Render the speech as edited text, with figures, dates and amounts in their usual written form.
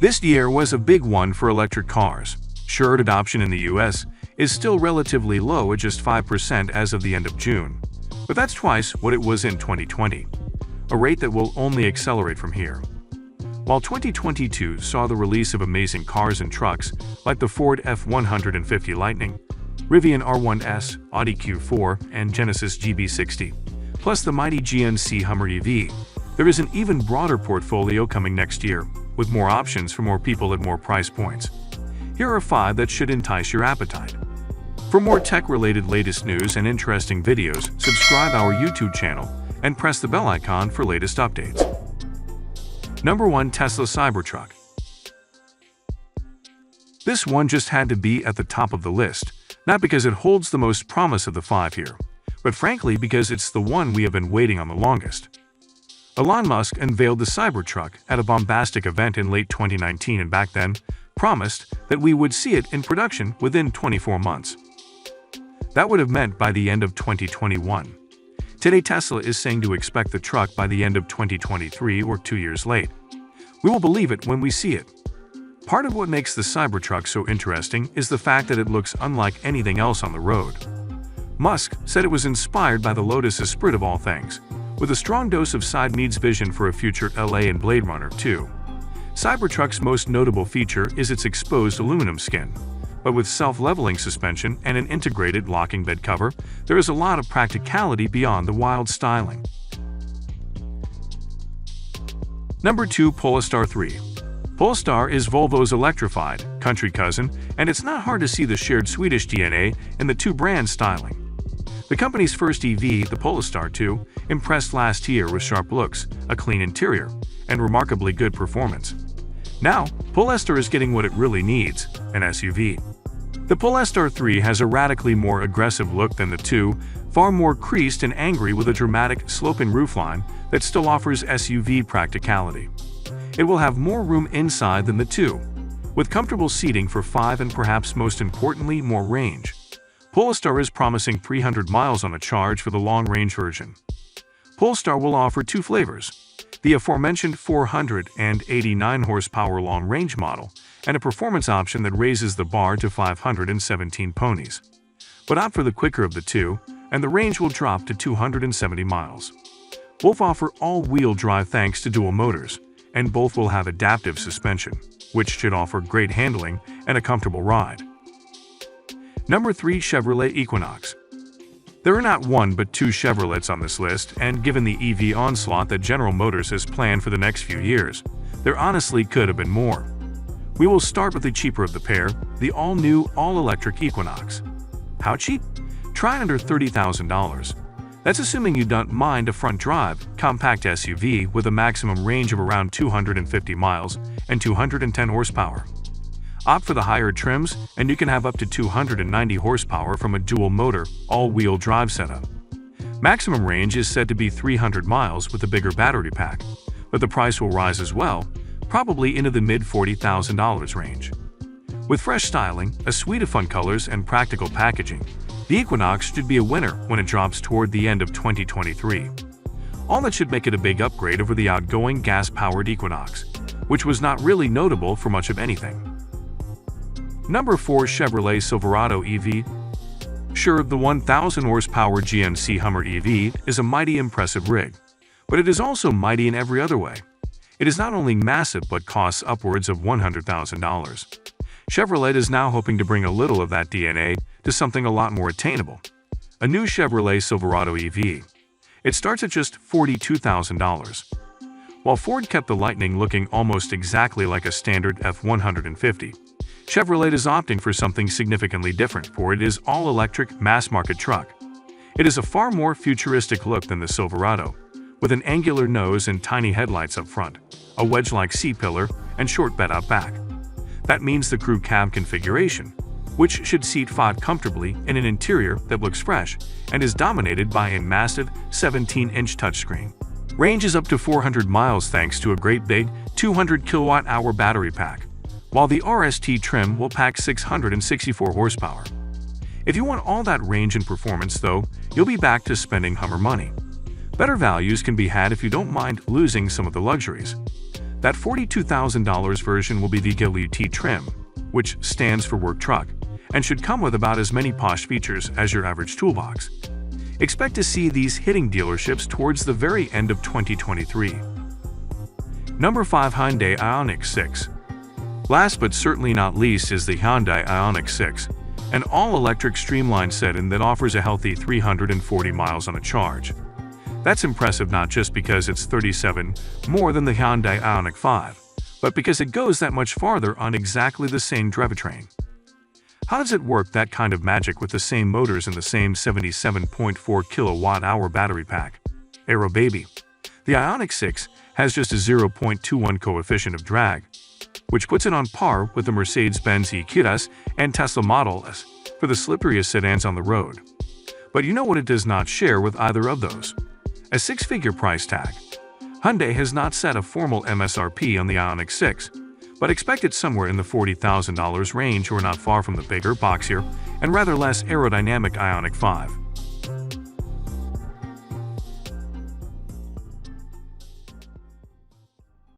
This year was a big one for electric cars. Sure, adoption in the US is still relatively low at just 5% as of the end of June, but that's twice what it was in 2020, a rate that will only accelerate from here. While 2022 saw the release of amazing cars and trucks like the Ford F-150 Lightning, Rivian R1S, Audi Q4, and Genesis GV60, plus the mighty GMC Hummer EV, there is an even broader portfolio coming next year, with more options for more people at more price points. Here are 5 that should entice your appetite. For more tech-related latest news and interesting videos, subscribe our YouTube channel and press the bell icon for latest updates. Number 1. Tesla Cybertruck. This one just had to be at the top of the list, not because it holds the most promise of the 5 here, but frankly because it's the one we have been waiting on the longest. Elon Musk unveiled the Cybertruck at a bombastic event in late 2019 and back then promised that we would see it in production within 24 months. That would have meant by the end of 2021. Today Tesla is saying to expect the truck by the end of 2023 or 2 years late. We will believe it when we see it. Part of what makes the Cybertruck so interesting is the fact that it looks unlike anything else on the road. Musk said it was inspired by the Lotus Esprit of all things, with a strong dose of side meets vision for a future LA and Blade Runner 2. Cybertruck's most notable feature is its exposed aluminum skin, but with self-leveling suspension and an integrated locking bed cover, there is a lot of practicality beyond the wild styling. Number 2. Polestar 3. Polestar is Volvo's electrified country cousin, and it's not hard to see the shared Swedish DNA in the two brands' styling. The company's first EV, the Polestar 2, impressed last year with sharp looks, a clean interior, and remarkably good performance. Now, Polestar is getting what it really needs, an SUV. The Polestar 3 has a radically more aggressive look than the 2, far more creased and angry with a dramatic, sloping roofline that still offers SUV practicality. It will have more room inside than the 2, with comfortable seating for 5 and perhaps most importantly, more range. Polestar is promising 300 miles on a charge for the long-range version. Polestar will offer 2 flavors, the aforementioned 489 horsepower long-range model and a performance option that raises the bar to 517 ponies. But opt for the quicker of the 2, and the range will drop to 270 miles. Both offer all-wheel drive thanks to dual motors, and both will have adaptive suspension, which should offer great handling and a comfortable ride. Number 3. Chevrolet Equinox. There are not one but 2 Chevrolets on this list, and given the EV onslaught that General Motors has planned for the next few years, there honestly could have been more. We will start with the cheaper of the pair, the all-new, all-electric Equinox. How cheap? Try under $30,000. That's assuming you don't mind a front-drive, compact SUV with a maximum range of around 250 miles and 210 horsepower. Opt for the higher trims, and you can have up to 290 horsepower from a dual-motor, all-wheel drive setup. Maximum range is said to be 300 miles with a bigger battery pack, but the price will rise as well, probably into the mid-$40,000 range. With fresh styling, a suite of fun colors, and practical packaging, the Equinox should be a winner when it drops toward the end of 2023. All that should make it a big upgrade over the outgoing gas-powered Equinox, which was not really notable for much of anything. Number 4. Chevrolet Silverado EV. Sure, the 1,000 horsepower GMC Hummer EV is a mighty impressive rig, but it is also mighty in every other way. It is not only massive but costs upwards of $100,000. Chevrolet is now hoping to bring a little of that DNA to something a lot more attainable. A new Chevrolet Silverado EV. It starts at just $42,000. While Ford kept the Lightning looking almost exactly like a standard F-150, Chevrolet is opting for something significantly different, for it is all-electric, mass-market truck. It is a far more futuristic look than the Silverado, with an angular nose and tiny headlights up front, a wedge-like C-pillar, and short bed out back. That means the crew cab configuration, which should seat 5 comfortably in an interior that looks fresh and is dominated by a massive 17-inch touchscreen. Range is up to 400 miles thanks to a great big 200 kilowatt-hour battery pack, while the RST trim will pack 664 horsepower. If you want all that range and performance though, you'll be back to spending Hummer money. Better values can be had if you don't mind losing some of the luxuries. That $42,000 version will be the GLUT trim, which stands for work truck, and should come with about as many posh features as your average toolbox. Expect to see these hitting dealerships towards the very end of 2023. Number 5. Hyundai Ioniq 6. Last but certainly not least is the Hyundai Ioniq 6, an all-electric streamlined sedan that offers a healthy 340 miles on a charge. That's impressive not just because it's 37 more than the Hyundai Ioniq 5, but because it goes that much farther on exactly the same drivetrain. How does it work that kind of magic with the same motors and the same 77.4 kilowatt-hour battery pack? Aero baby. The Ioniq 6 has just a 0.21 coefficient of drag, which puts it on par with the Mercedes-Benz EQS and Tesla Model S for the slipperiest sedans on the road. But you know what it does not share with either of those? A six-figure price tag. Hyundai has not set a formal MSRP on the Ioniq 6, but expect it somewhere in the $40,000 range or not far from the bigger, boxier, and rather less aerodynamic Ioniq 5.